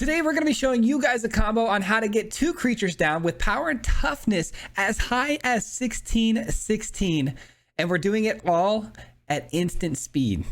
Today we're going to be showing you guys a combo on how to get 2 creatures down with power and toughness as high as 1616, and we're doing it all at instant speed.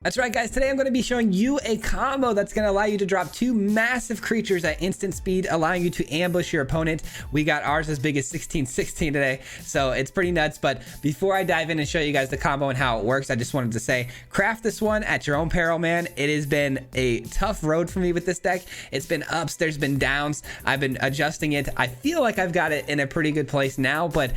That's right, guys. Today I'm going to be showing you a combo that's going to allow you to drop 2 massive creatures at instant speed, allowing you to ambush your opponent. We got ours as big as 1616 today, so it's pretty nuts. But before I dive in and show you guys the combo and how it works, I just wanted to say, craft this one at your own peril, man. It has been a tough road for me with this deck. It's been ups, there's been downs. I've been adjusting it. I feel like I've got it in a pretty good place now, but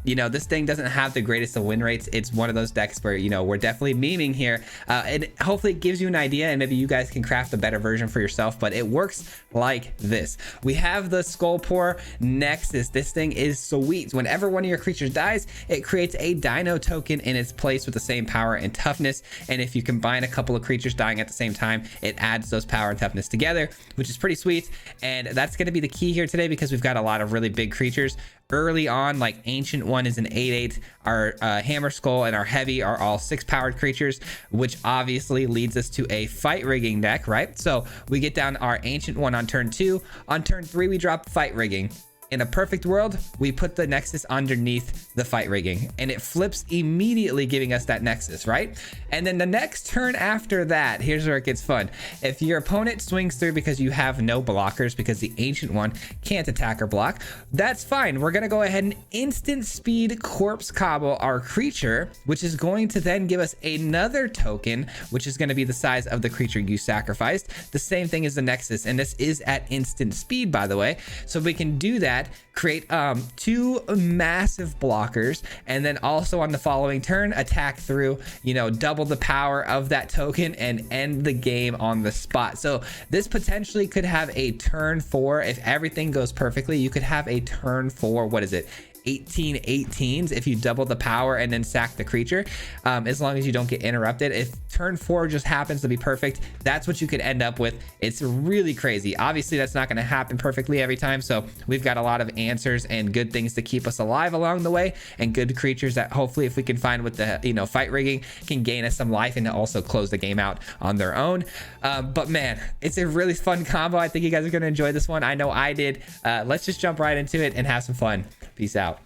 you know, this thing doesn't have the greatest of win rates. It's one of those decks where, you know, we're definitely memeing here, and hopefully it gives you an idea, and maybe you guys can craft a better version for yourself. But it works like this. We have the Skullpore Nexus. This thing is sweet. Whenever one of your creatures dies, it creates a dino token in its place with the same power and toughness, and if you combine a couple of creatures dying at the same time, it adds those power and toughness together, which is pretty sweet. And that's going to be the key here today, because we've got a lot of really big creatures early on. Like Ancient One is an 8/8. Our Hammer Skull and our Heavy are all 6 powered creatures, which obviously leads us to a fight rigging deck, right? So we get down our Ancient One on turn 2. On turn 3, we drop fight rigging. In a perfect world, we put the Nexus underneath the fight rigging, and it flips immediately, giving us that Nexus, right? And then the next turn after that, here's where it gets fun. If your opponent swings through because you have no blockers, because the Ancient One can't attack or block, that's fine. We're gonna go ahead and instant speed corpse combo our creature, which is going to then give us another token, which is going to be the size of the creature you sacrificed. The same thing as the Nexus, and this is at instant speed, by the way. So we can do that, create 2 massive blockers, and then also on the following turn attack through, you know, double the power of that token and end the game on the spot. So this potentially could have a turn 4 if everything goes perfectly. You could have a turn 4, what is it, 18/18s if you double the power and then sack the creature, as long as you don't get interrupted. If turn 4 just happens to be perfect, that's what you could end up with. It's really crazy. Obviously that's not going to happen perfectly every time, so we've got a lot of answers and good things to keep us alive along the way, and good creatures that hopefully, if we can find with the, you know, fight rigging, can gain us some life and also close the game out on their own. But man, it's a really fun combo. I think you guys are going to enjoy this one. I know I did. Let's just jump right into it and have some fun. Peace out.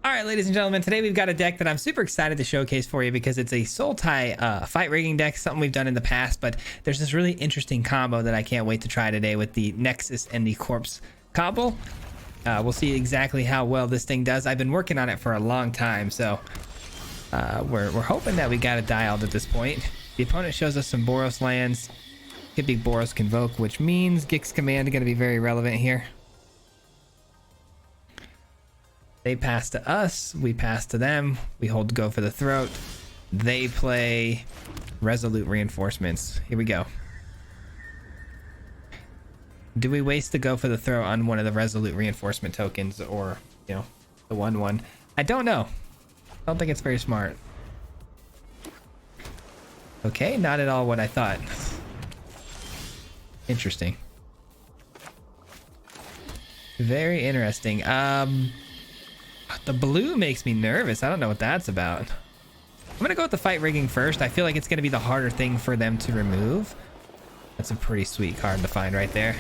All right, ladies and gentlemen, today we've got a deck that I'm super excited to showcase for you, because it's a soul tie fight rigging deck, something we've done in the past, but there's this really interesting combo that I can't wait to try today with the Nexus and the Corpse combo. We'll see exactly how well this thing does. I've been working on it for a long time, so we're hoping that we got it dialed at this point. The opponent shows us some Boros lands. Could be Boros Convoke, which means Gix Command is going to be very relevant here. They pass to us, we pass to them, we hold Go for the Throat. They play Resolute Reinforcements. Here we go. Do we waste the Go for the Throat on one of the Resolute Reinforcement tokens, or, you know, the 1/1? I don't know. I don't think it's very smart. Okay, not at all what I thought. Interesting. Very interesting. The blue makes me nervous. I don't know what that's about. I'm gonna go with the fight rigging first. I feel like it's gonna be the harder thing for them to remove. That's a pretty sweet card to find right there.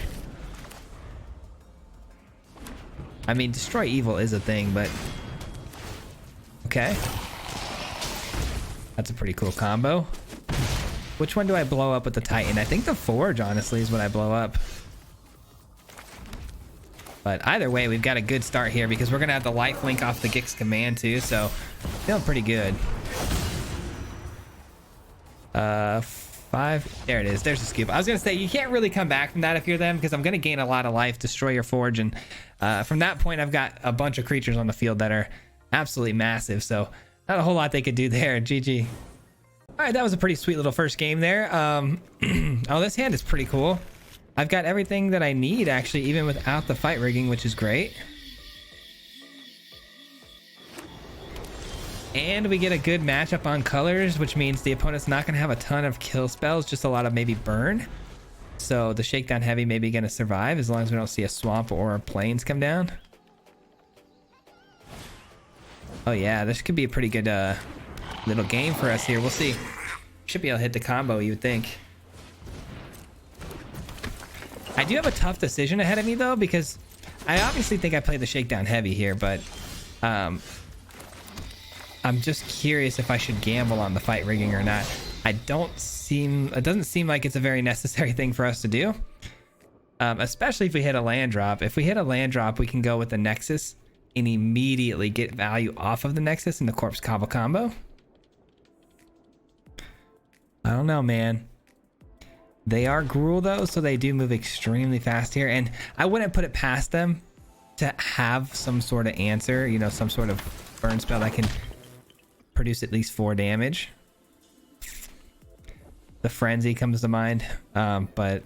I mean, Destroy Evil is a thing, but okay. That's a pretty cool combo. Which one do I blow up with the Titan? I think the Forge, honestly, is what I blow up. But either way, we've got a good start here, because we're going to have the life link off the Gix Command too, so feeling pretty good. 5. There it is. There's the scoop. I was going to say, you can't really come back from that if you're them, because I'm going to gain a lot of life, destroy your Forge, and from that point, I've got a bunch of creatures on the field that are absolutely massive, so not a whole lot they could do there. GG. All right, that was a pretty sweet little first game there. Oh, this hand is pretty cool. I've got everything that I need, actually, even without the fight rigging, which is great. And we get a good matchup on colors, which means the opponent's not going to have a ton of kill spells, just a lot of maybe burn. So the Shakedown Heavy may be going to survive, as long as we don't see a swamp or plains come down. Oh yeah, this could be a pretty good little game for us here. We'll see. Should be able to hit the combo, you would think. I do have a tough decision ahead of me though, because I obviously think I played the shakedown heavy here, but I'm just curious if I should gamble on the fight rigging or not. It doesn't seem like it's a very necessary thing for us to do. Especially if we hit a land drop. If we hit a land drop, we can go with the Nexus and immediately get value off of the Nexus in the Corpse Cobble combo. I don't know, man. They are Gruul though, so they do move extremely fast here, and I wouldn't put it past them to have some sort of answer, you know, some sort of burn spell that can produce at least 4 damage. The Frenzy comes to mind, but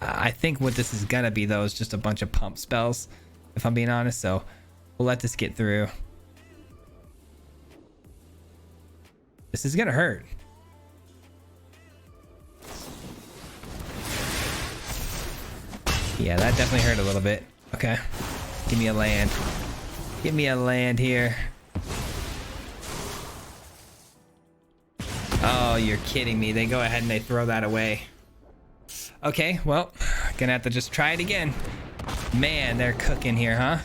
I think what this is gonna be though is just a bunch of pump spells, if I'm being honest, so we'll let this get through. This is gonna hurt. Yeah, that definitely hurt a little bit. Okay. Give me a land. Give me a land here. Oh, you're kidding me. They go ahead and they throw that away. Okay, well, gonna have to just try it again. Man, they're cooking here, huh?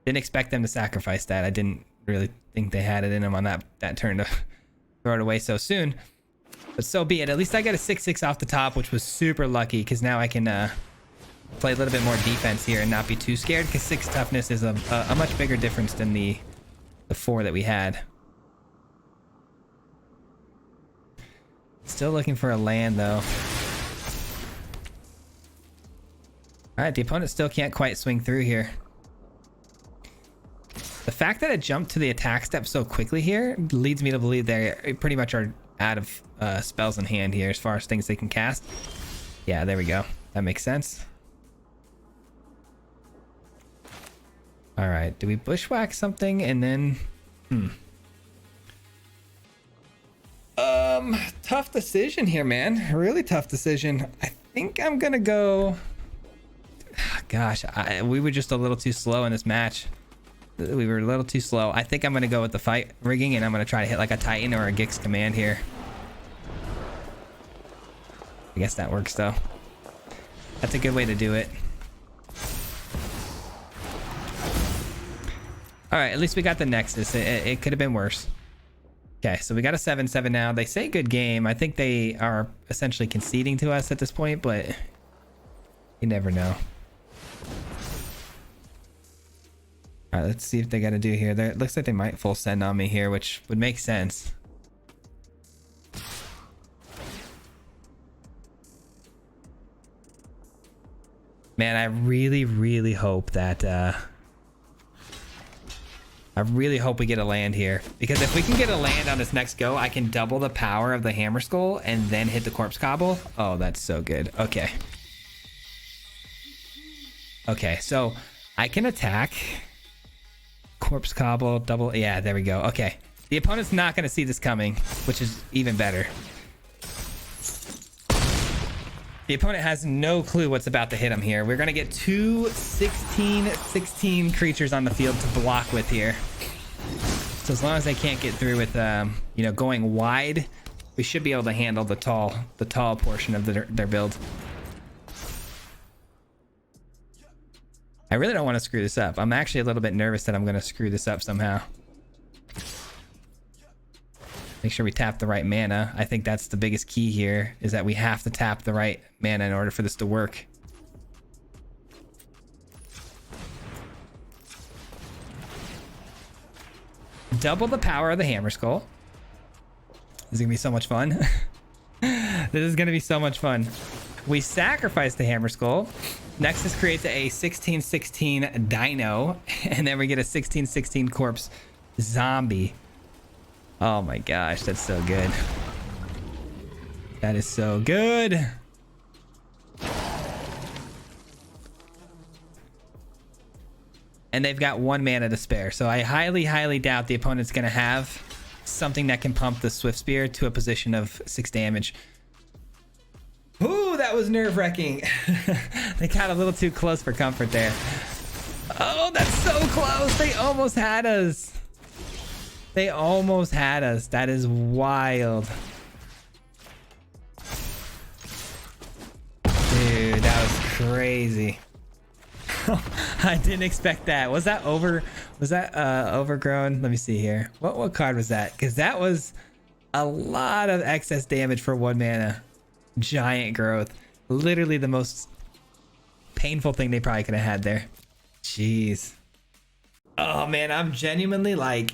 Didn't expect them to sacrifice that. I didn't really think they had it in them on that turn to throw it away so soon. But so be it. At least I got a 6/6 off the top, which was super lucky, because now I can play a little bit more defense here and not be too scared, because 6 toughness is a much bigger difference than the 4 that we had. Still looking for a land though. Alright, the opponent still can't quite swing through here. The fact that it jumped to the attack step so quickly here leads me to believe they pretty much are out of spells in hand here as far as things they can cast. Yeah, there we go. That makes sense. All right, do we bushwhack something and then tough decision here, man. Really tough decision. I think I'm gonna go, gosh, we were just a little too slow in this match. We were a little too slow. I think I'm gonna go with the fight rigging, and I'm gonna try to hit like a Titan or a Gix command here. I guess that works though. That's a good way to do it. All right, at least we got the Nexus. It could have been worse. Okay, so we got a 7/7 now. They say good game. I think they are essentially conceding to us at this point, but you never know. All right, let's see if they got to do here. It looks like they might full send on me here, which would make sense. Man, I really, really hope that I really hope we get a land here, because if we can get a land on this next go, I can double the power of the Hammer Skull and then hit the Corpse Cobble. Oh, that's so good. Okay. Okay, so I can attack. Corpse Cobble, double. Yeah, there we go. Okay. The opponent's not going to see this coming, which is even better. The opponent has no clue what's about to hit him here. We're going to get 2 16 creatures on the field to block with here. So as long as they can't get through with, you know, going wide, we should be able to handle the tall portion of their build. I really don't want to screw this up. I'm actually a little bit nervous that I'm going to screw this up somehow. Make sure we tap the right mana. I think that's the biggest key here, is that we have to tap the right mana in order for this to work. Double the power of the Hammer Skull. This is going to be so much fun. This is going to be so much fun. We sacrifice the Hammer Skull. Nexus creates a 16/16 Dino, and then we get a 16/16 Corpse Zombie. Oh my gosh, that's so good. That is so good. And they've got 1 mana to spare, so I highly, highly doubt the opponent's going to have something that can pump the Swift Spear to a position of 6 damage. Ooh, that was nerve-wracking. They got a little too close for comfort there. Oh, that's so close. They almost had us. They almost had us. That is wild. Dude, that was crazy. I didn't expect that. Was that overgrown? Let me see here. What card was that? Because that was a lot of excess damage for 1 mana. Giant growth. Literally the most painful thing they probably could have had there. Jeez. Oh man, I'm genuinely like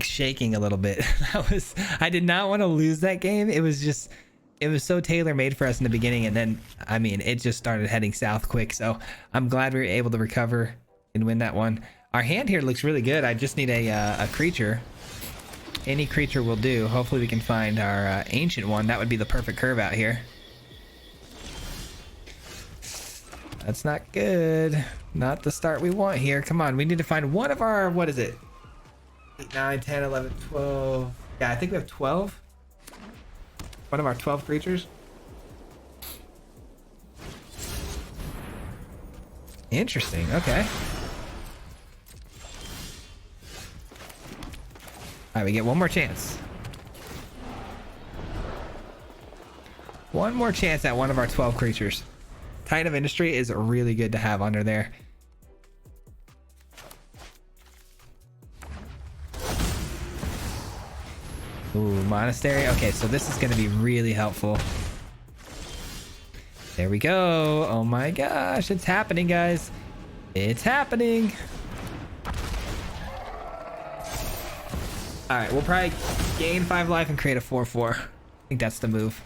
shaking a little bit. I did not want to lose that game. It was so tailor-made for us in the beginning, and then I mean it just started heading south quick. So I'm glad we were able to recover and win that one. Our hand here looks really good. I just need a creature. Any creature will do. Hopefully we can find our ancient one. That would be the perfect curve out here. That's not good. Not the start we want here. Come on, we need to find one of our, what is it? 8, 9, 10, 11, 12. Yeah, I think we have 12. One of our 12 creatures. Interesting, okay. All right, we get one more chance. One more chance at one of our 12 creatures. Titan of Industry is really good to have under there. Ooh, Monastery. Okay, so this is going to be really helpful. There we go. Oh my gosh, it's happening, guys. It's happening. All right, we'll probably gain 5 life and create a 4/4. I think that's the move.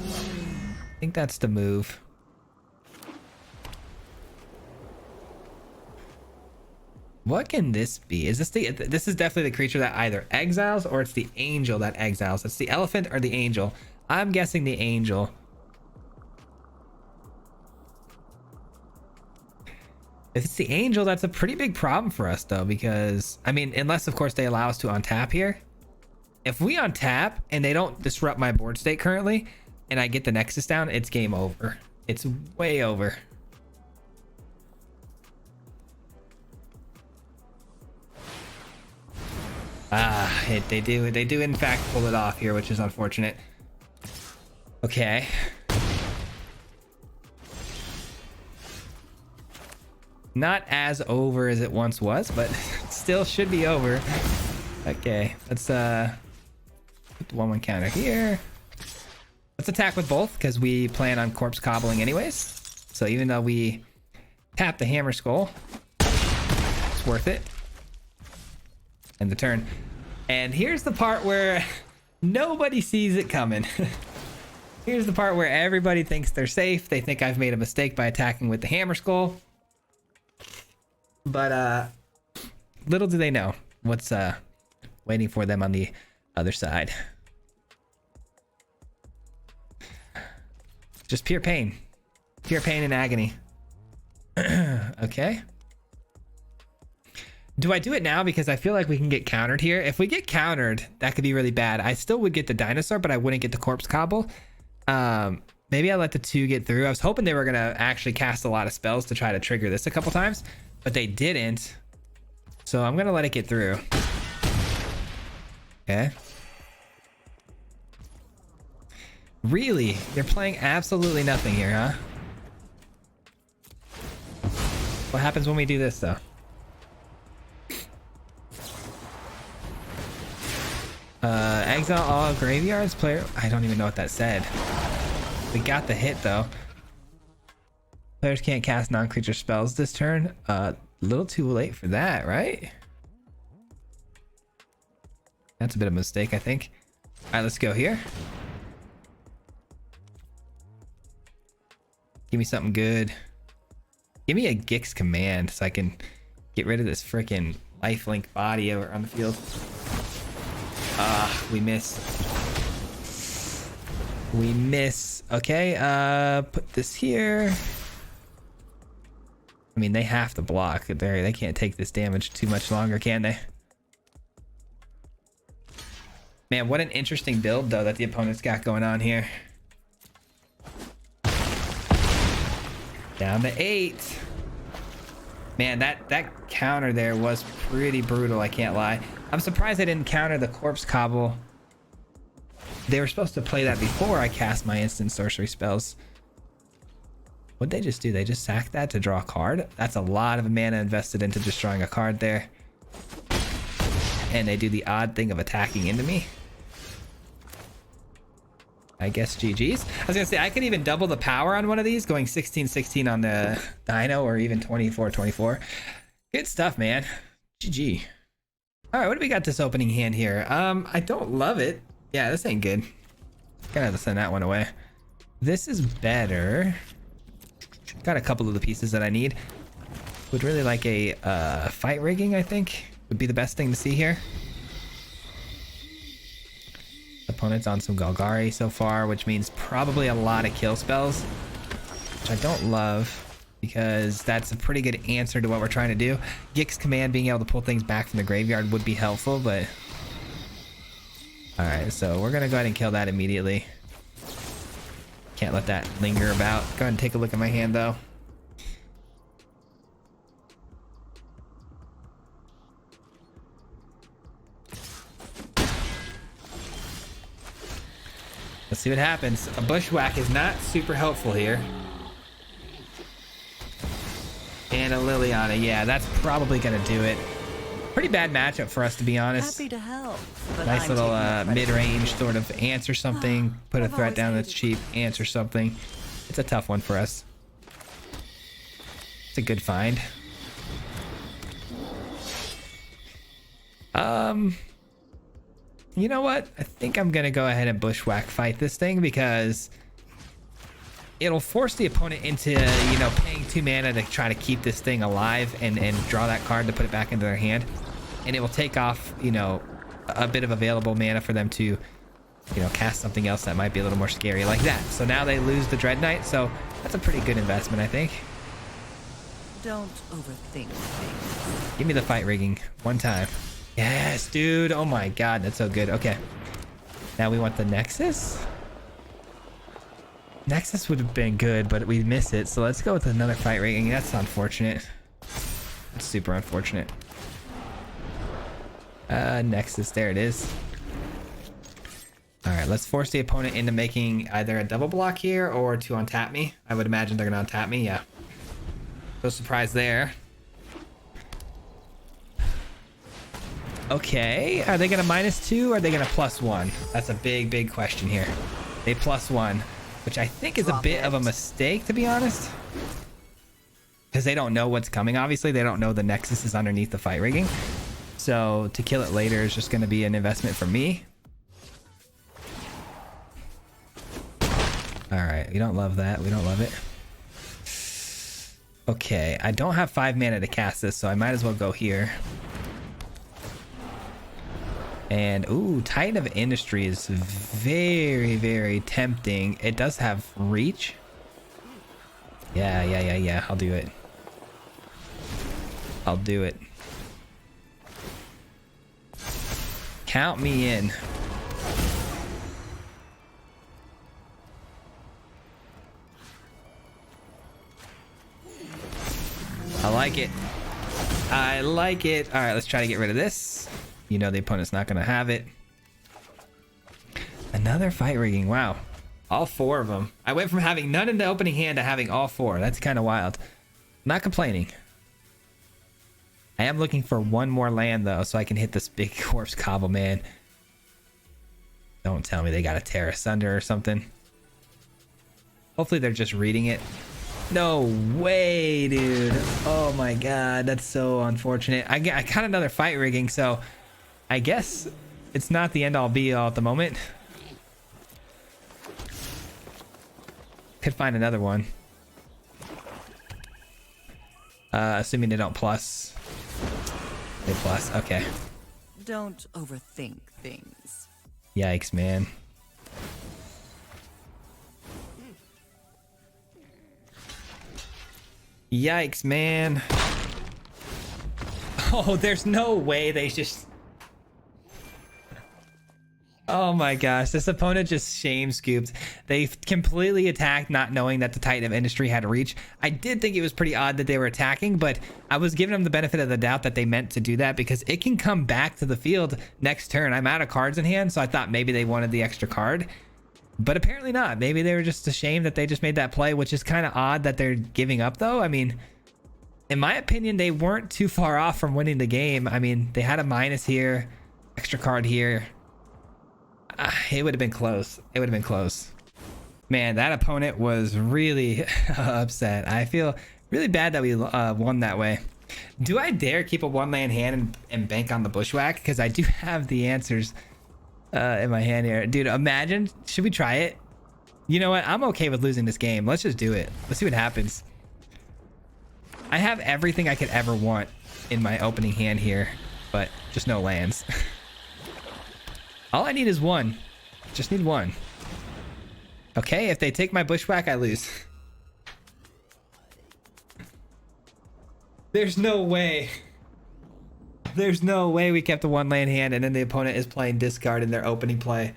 I think that's the move. What can this be? Is this this is definitely the creature that either exiles or it's the angel that exiles. It's the elephant or the angel. I'm guessing the angel. If it's the angel, that's a pretty big problem for us though, because I mean, unless of course they allow us to untap here. If we untap and they don't disrupt my board state currently, and I get the Nexus down, it's game over. It's way over. They do in fact pull it off here, which is unfortunate. Okay. Not as over as it once was, but it still should be over. Okay, let's put the 1/1 counter here. Let's attack with both because we plan on corpse cobbling anyways. So even though we tap the hammer skull, it's worth it. End the turn. And here's the part where nobody sees it coming. Here's the part where everybody thinks they're safe. They think I've made a mistake by attacking with the hammer skull. But little do they know what's waiting for them on the other side. Just pure pain and agony. Okay. Do I do it now? Because I feel like we can get countered here. If we get countered, that could be really bad. I still would get the dinosaur, but I wouldn't get the corpse cobble. Maybe I let the 2 get through. I was hoping they were gonna actually cast a lot of spells to try to trigger this a couple times, but they didn't. So I'm gonna let it get through. Okay. Really? They're playing absolutely nothing here, huh? What happens when we do this, though? Exile all graveyards player. I don't even know what that said. We got the hit, though. Players can't cast non-creature spells this turn. A little too late for that, right? That's a bit of a mistake, I think. All right, let's go here. Give me something good. Give me a Gix command so I can get rid of this freaking lifelink body over on the field. We miss. We miss. Okay, put this here. I mean, they have to block. They can't take this damage too much longer, can they? Man, what an interesting build, though, that the opponent's got going on here. Down to 8. Man, that counter there was pretty brutal, I can't lie. I'm surprised they didn't counter the corpse cobble. They were supposed to play that before I cast my instant sorcery spells. What'd they just do? They just sacked that to draw a card? That's a lot of mana invested into just drawing a card there. And they do the odd thing of attacking into me. I guess GG's. I was gonna say, I could even double the power on one of these, going 16-16 on the Dino, or even 24-24. Good stuff, man. GG. All right, what do we got this opening hand here? I don't love it. Yeah, this ain't good. Gonna have to send that one away. This is better. Got a couple of the pieces that I need. Would really like a fight rigging, I think. Would be the best thing to see here. Opponent's on some Golgari so far, which means probably a lot of kill spells, which I don't love because that's a pretty good answer to what we're trying to do. Gix command, being able to pull things back from the graveyard, would be helpful, but all right, so we're gonna go ahead and kill that immediately. Can't let that linger about. Go ahead and take a look at my hand though. Let's see what happens. A bushwhack is not super helpful here. And a Liliana, yeah, that's probably gonna do it. Pretty bad matchup for us, to be honest. Happy to help. Nice little mid-range sort of answer something, put a threat down that's cheap, answer something. It's a tough one for us. It's a good find. You know what? I think I'm gonna go ahead and bushwhack fight this thing because it'll force the opponent into, you know, paying 2 mana to try to keep this thing alive and draw that card to put it back into their hand. And it will take off, you know, a bit of available mana for them to, you know, cast something else that might be a little more scary like that. So now they lose the Dread Knight, so that's a pretty good investment, I think. Don't overthink things. Give me the fight rigging one time. Yes, dude. Oh my god, that's so good. Okay. Now we want the Nexus. Nexus would have been good, but we miss it. So let's go with another fight rigging. That's unfortunate. That's super unfortunate. Nexus, there it is. All right, let's force the opponent into making either a double block here or to untap me. I would imagine they're gonna untap me, yeah. No surprise there. Okay, are they gonna -2 or are they gonna +1? That's a big question here. They +1, which I think is a bit of a mistake, to be honest. Because they don't know what's coming, obviously. They don't know the Nexus is underneath the fight rigging. So to kill it later is just gonna be an investment for me. All right, we don't love that. We don't love it. Okay, I don't have 5 mana to cast this, so I might as well go here. And ooh, Titan of Industry is very tempting. It does have reach. Yeah. I'll do it. I'll do it. Count me in. I like it. I like it. All right, let's try to get rid of this. You know the opponent's not gonna have it. Another fight rigging. Wow. All 4 of them. I went from having none in the opening hand to having all 4. That's kind of wild. Not complaining. I am looking for one more land though, so I can hit this big corpse cobble, man. Don't tell me they got a Tear Asunder or something. Hopefully they're just reading it. No way, dude. Oh my god, that's so unfortunate. I got another fight rigging, so I guess it's not the end all be all at the moment. Could find another one. Assuming they don't plus. They plus, okay. Don't overthink things. Yikes, man. Yikes, man. Oh, there's no way they just... Oh my gosh, this opponent just shame scooped. They completely attacked not knowing that the Titan of Industry had reach. I did think it was pretty odd that they were attacking, but I was giving them the benefit of the doubt that they meant to do that because it can come back to the field next turn. I'm out of cards in hand, so I thought maybe they wanted the extra card, but apparently not. Maybe they were just ashamed that they just made that play, which is kind of odd that they're giving up though. I mean, in my opinion, they weren't too far off from winning the game. I mean, they had a minus here, extra card here. It would have been close. It would have been close. Man, that opponent was really upset. I feel really bad that we won that way. Do I dare keep a one-land hand and bank on the bushwhack? Because I do have the answers in my hand here. Dude, imagine. Should we try it? You know what? I'm okay with losing this game. Let's just do it. Let's see what happens. I have everything I could ever want in my opening hand here, but just no lands. All I need is one. Just need one. Okay, if they take my bushwhack, I lose. There's no way. There's no way we kept a one land hand and then the opponent is playing discard in their opening play.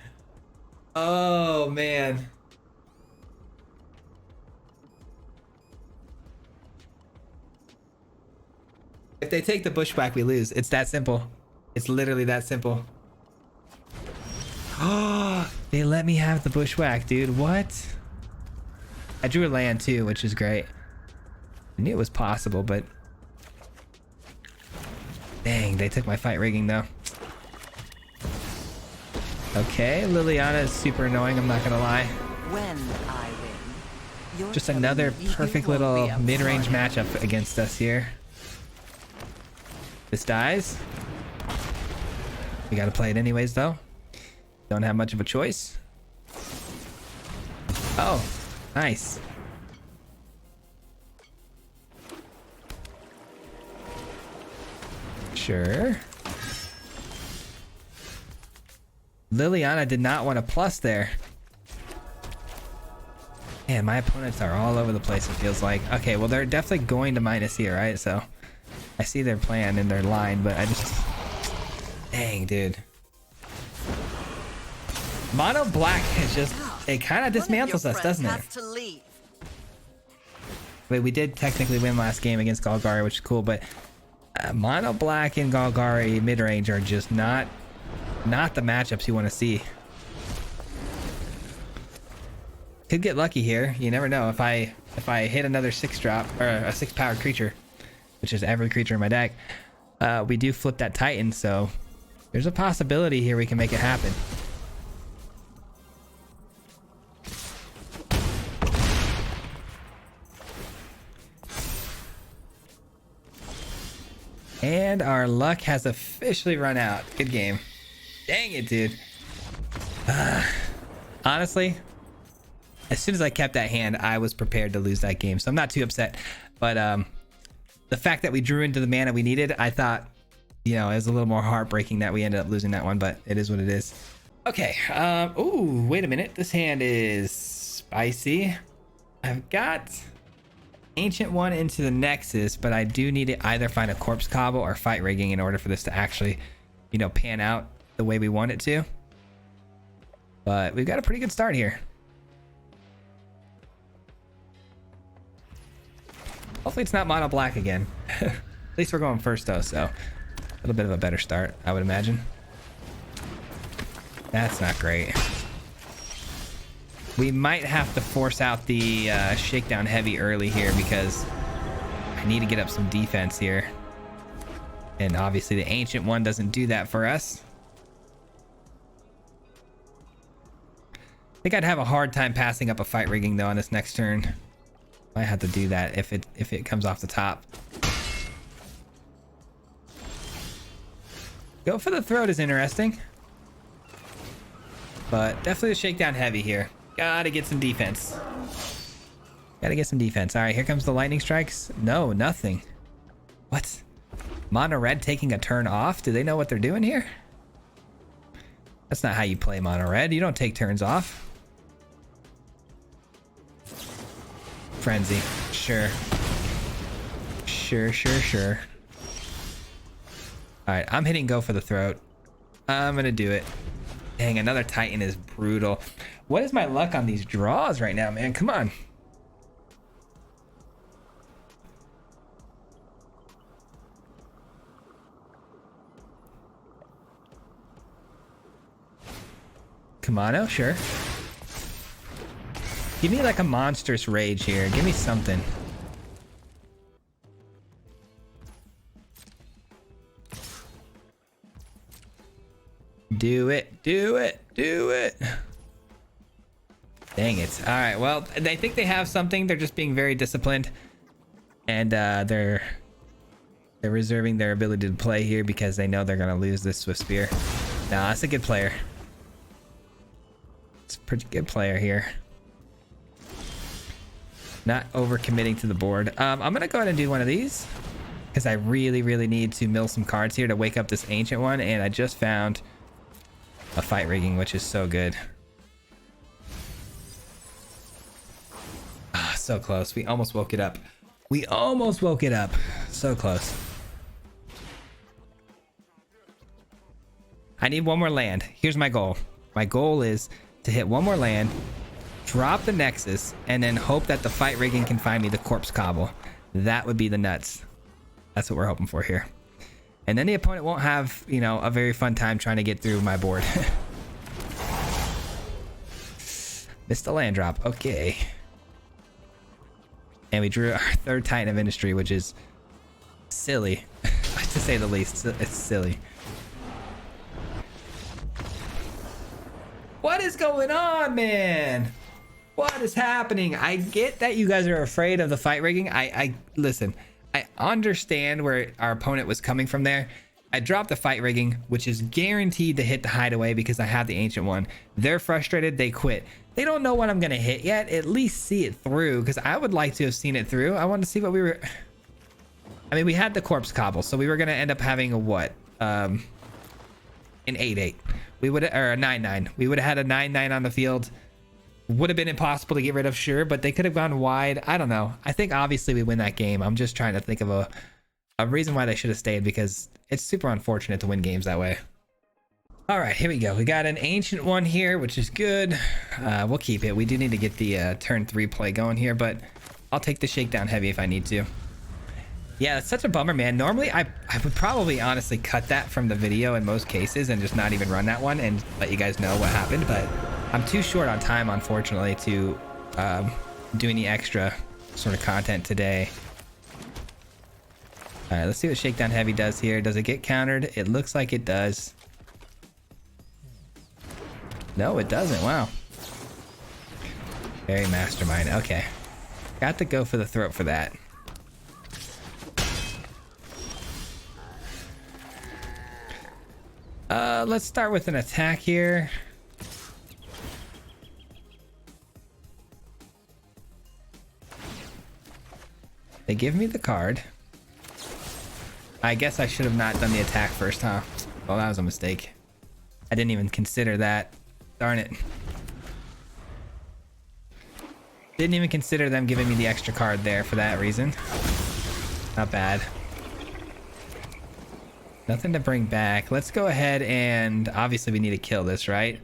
Oh, man. If they take the bushwhack, we lose. It's that simple. It's literally that simple. Oh, they let me have the bushwhack, dude. What? I drew a land too, which is great. I knew it was possible, but dang, they took my fight rigging though. Okay, Liliana is super annoying, I'm not gonna lie. When I win, you're Just telling another me you perfect won't little be mid-range upset. matchup against us here. This dies. We gotta play it anyways though. Don't have much of a choice. Oh, nice. Sure. Liliana did not want a plus there. Man, my opponents are all over the place, it feels like. Okay, well, they're definitely going to minus here, right? So I see their plan in their line, but I just... Dang, dude. Mono black is just... It kind of dismantles us, doesn't it? Wait, we did technically win last game against Golgari, which is cool, but mono black and Golgari mid-range are just not the matchups you want to see. Could get lucky here. You never know. If I hit another 6-drop or a 6-powered creature, which is every creature in my deck, we do flip that Titan, so there's a possibility here we can make it happen. And our luck has officially run out. Good game. Dang it, dude. Honestly, as soon as I kept that hand, I was prepared to lose that game. So I'm not too upset. But the fact that we drew into the mana we needed, I thought, you know, it was a little more heartbreaking that we ended up losing that one. But it is what it is. Okay. Ooh, wait a minute. This hand is spicy. I've got... Ancient one into the Nexus, but I do need to either find a corpse cobble or fight rigging in order for this to actually, you know, pan out the way we want it to. But we've got a pretty good start here. Hopefully it's not mono black again. At least we're going first though, so a little bit of a better start, I would imagine. That's not great. We might have to force out the shakedown heavy early here because I need to get up some defense here. And obviously the ancient one doesn't do that for us. I think I'd have a hard time passing up a fight rigging though on this next turn. Might have to do that if it comes off the top. Go for the throat is interesting. But definitely a shakedown heavy here. Gotta get some defense. Gotta get some defense. All right, here comes the lightning strikes. No, nothing. What? Mono red taking a turn off? Do they know what they're doing here? That's not how you play mono red. You don't take turns off. Frenzy. Sure. Sure. All right, I'm hitting go for the throat. I'm gonna do it. Dang, another Titan is brutal. What is my luck on these draws right now, man? Come on. Come on, oh, sure. Give me like a monstrous rage here. Give me something. Do it, do it, do it. Dang it. All right, well, they think they have something. They're just being very disciplined. And they're reserving their ability to play here because they know they're going to lose this Swift Spear. Nah, that's a good player. It's a pretty good player here. Not over committing to the board. I'm going to go ahead and do one of these because I really, really need to mill some cards here to wake up this ancient one. And I just found a fight rigging, which is so good. Ah, so close. We almost woke it up. We almost woke it up. So close. I need one more land. Here's my goal. My goal is to hit one more land, drop the Nexus, and then hope that the fight rigging can find me the Corpse Cobble. That would be the nuts. That's what we're hoping for here. And then the opponent won't have, you know, a very fun time trying to get through my board. Missed the land drop. Okay. And we drew our third Titan of Industry, which is silly, to say the least. It's silly. What is going on, man? What is happening? I get that you guys are afraid of the fight rigging. I listen. I understand where our opponent was coming from there. I dropped the fight rigging, which is guaranteed to hit the hideaway because I have the ancient one. They're frustrated. They quit. They don't know what I'm going to hit yet. At least see it through because I would like to have seen it through. I wanted to see what we were... I mean, we had the Corpse Cobble, so we were going to end up having a what? An 8-8. We would, or a 9-9. We would have had a 9-9 on the field. Would have been impossible to get rid of, sure, but they could have gone wide. I don't know. I think obviously we win that game. I'm just trying to think of a reason why they should have stayed because it's super unfortunate to win games that way. All right, here we go. We got an ancient one here, which is good. We'll keep it. We do need to get the turn 3 play going here, but I'll take the shakedown heavy if I need to. Yeah, it's such a bummer, man. Normally, I would probably honestly cut that from the video in most cases and just not even run that one and let you guys know what happened, but I'm too short on time, unfortunately, to do any extra sort of content today. All right, let's see what Shakedown Heavy does here. Does it get countered? It looks like it does. No, it doesn't. Wow. Very mastermind. Okay. Got to go for the throat for that. Let's start with an attack here. They give me the card. I guess I should have not done the attack first, huh? Well, that was a mistake. I didn't even consider that. Darn it. Didn't even consider them giving me the extra card there for that reason. Not bad. Nothing to bring back. Let's go ahead and obviously we need to kill this, right?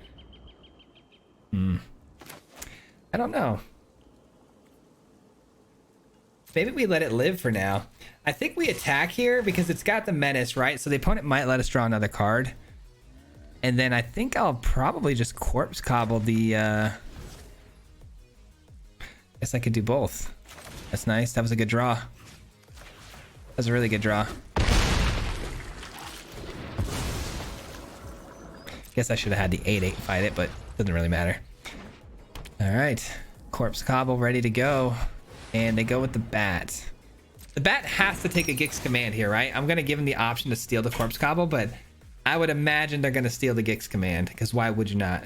I don't know. Maybe we let it live for now. I think we attack here because it's got the menace, right? So the opponent might let us draw another card. And then I think I'll probably just Corpse Cobble the... Guess I could do both. That's nice. That was a good draw. That was a really good draw. Guess I should have had the 8-8 fight it, but doesn't really matter. All right. Corpse Cobble ready to go. And they go with the bat. The bat has to take a Gix command here, right? I'm going to give him the option to steal the Corpse Cobble, but I would imagine they're going to steal the Gix command, because why would you not?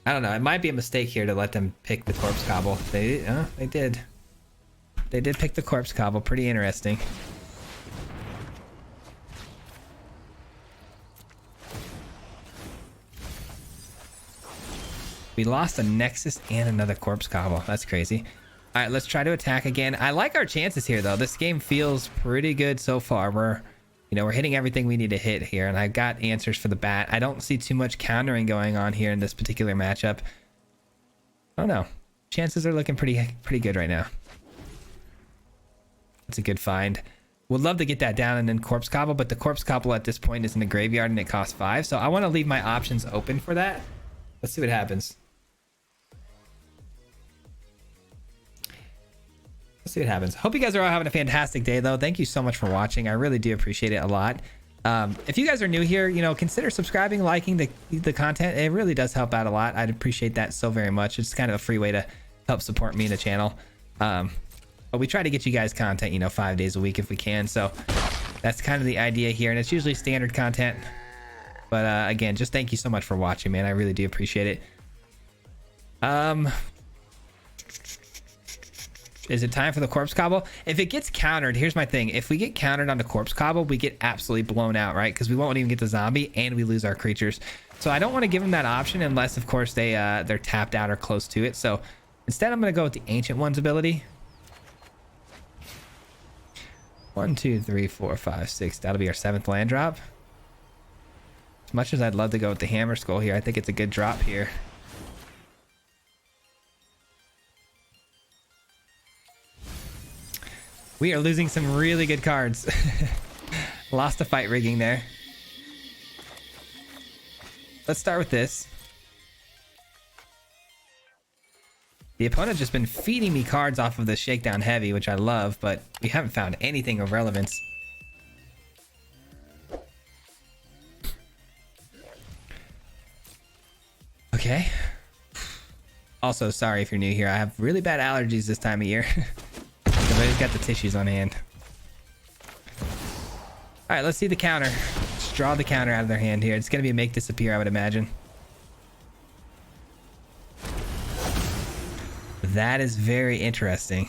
I don't know. It might be a mistake here to let them pick the Corpse Cobble. They did. They did pick the Corpse Cobble. Pretty interesting. We lost a Nexus and another Corpse Cobble. That's crazy. All right, let's try to attack again. I like our chances here, though. This game feels pretty good so far. We're hitting everything we need to hit here, and I've got answers for the bat. I don't see too much countering going on here in this particular matchup. I don't know. Chances are looking pretty good right now. That's a good find. Would love to get that down and then corpse cobble, but the corpse cobble at this point is in the graveyard and it costs 5. So I want to leave my options open for that. Let's see what happens. Let's see what happens. Hope you guys are all having a fantastic day, though. Thank you so much for watching. I really do appreciate it a lot. If you guys are new here, consider subscribing, liking the content. It really does help out a lot. I'd appreciate that so very much. It's kind of a free way to help support me and the channel. But we try to get you guys content, 5 days a week if we can. So that's kind of the idea here. And it's usually standard content. But again, just thank you so much for watching, man. I really do appreciate it. Is it time for the corpse cobble? If it gets countered, here's my thing. If we get countered on the corpse cobble, we get absolutely blown out, right? Because we won't even get the zombie and we lose our creatures. So I don't want to give them that option unless, of course, they're tapped out or close to it. So instead, I'm going to go with the Ancient One's ability. 1, 2, 3, 4, 5, 6. That'll be our 7th land drop. As much as I'd love to go with the Hammer Skull here, I think it's a good drop here. We are losing some really good cards. Lost a fight rigging there. Let's start with this. The opponent just been feeding me cards off of the Shakedown Heavy, which I love, but we haven't found anything of relevance. Okay. Also, sorry if you're new here. I have really bad allergies this time of year. Everybody's got the tissues on hand. All right, let's see the counter. Let's draw the counter out of their hand here. It's going to be a make disappear, I would imagine. That is very interesting.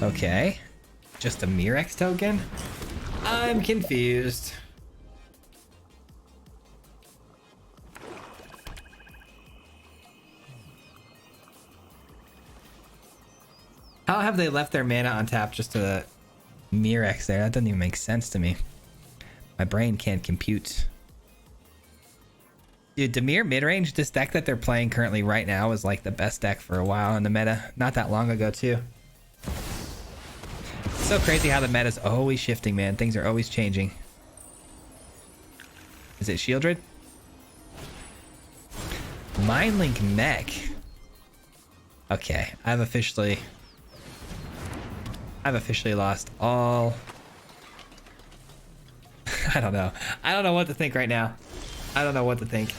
Okay. Just a Mirex token? I'm confused. How have they left their mana on tap just to Mirex there? That doesn't even make sense to me. My brain can't compute. Dude, Dimir midrange, this deck that they're playing currently right now is like the best deck for a while in the meta. Not that long ago, too. It's so crazy how the meta's always shifting, man. Things are always changing. Is it Shieldred? Mindlink Mech. Okay, I've officially lost all... I don't know. I don't know what to think right now. I don't know what to think.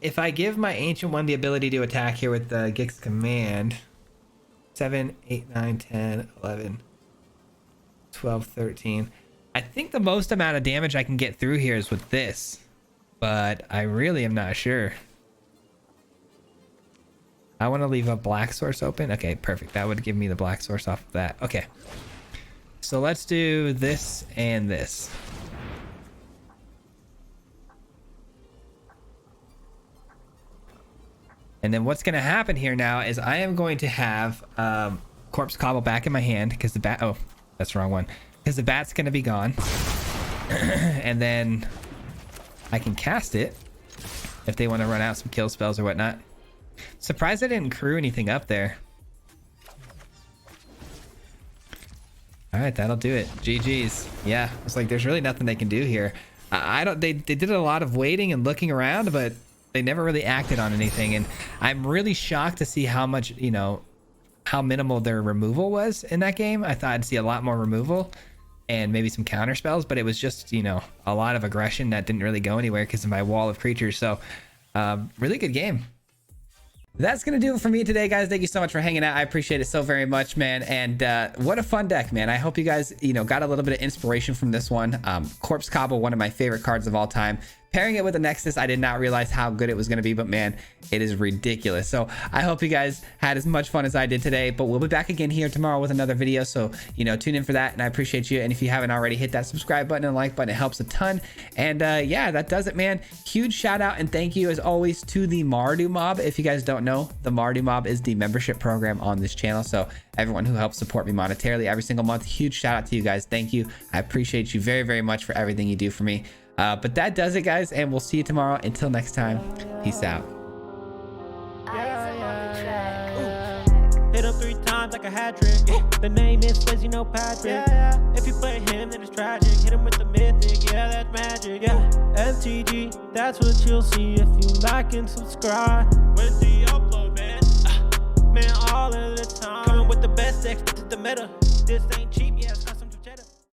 If I give my Ancient One the ability to attack here with the Gix command, 7, 8, 9, 10, 11, 12, 13. I think the most amount of damage I can get through here is with this, but I really am not sure. I want to leave a black source open. Okay, perfect. That would give me the black source off of that. Okay. So let's do this and this. And then what's going to happen here now is I am going to have Corpse Cobble back in my hand because the bat... Oh, that's the wrong one. Because the bat's going to be gone. And then I can cast it if they want to run out some kill spells or whatnot. Surprised I didn't crew anything up there. All right, that'll do it. GG's. Yeah, it's like there's really nothing they can do here. I don't. They did a lot of waiting and looking around, but they never really acted on anything. And I'm really shocked to see how much, how minimal their removal was in that game. I thought I'd see a lot more removal and maybe some counter spells, but it was just, a lot of aggression that didn't really go anywhere because of my wall of creatures. So, really good game. That's gonna do it for me today, guys. Thank you so much for hanging out. I appreciate it so very much, man. And what a fun deck, man. I hope you guys got a little bit of inspiration from this one. Corpse Cobble, one of my favorite cards of all time. pairing it with the Nexus, I did not realize how good it was going to be, but man, it is ridiculous. So I hope you guys had as much fun as I did today, but we'll be back again here tomorrow with another video. So, you know, tune in for that, and I appreciate you. And if you haven't already, hit that subscribe button and like button. It helps a ton. And yeah, that does it, man. Huge shout out and thank you as always to the Mardu Mob. If you guys don't know, the Mardu Mob is the membership program on this channel. So everyone who helps support me monetarily every single month, huge shout out to you guys. Thank you. I appreciate you very, very much for everything you do for me. But that does it, guys, and we'll see you tomorrow. Until next time, peace out. Hit him 3 times like a hat trick. The name is Fizzy, no Patrick. If you play him, then it's tragic. Hit him with the mythic, yeah, that's magic. Yeah, MTG, that's what you'll see if you like and subscribe. With the upload, man, man, all of the time. Coming with the best decks, this is the meta. This ain't cheap.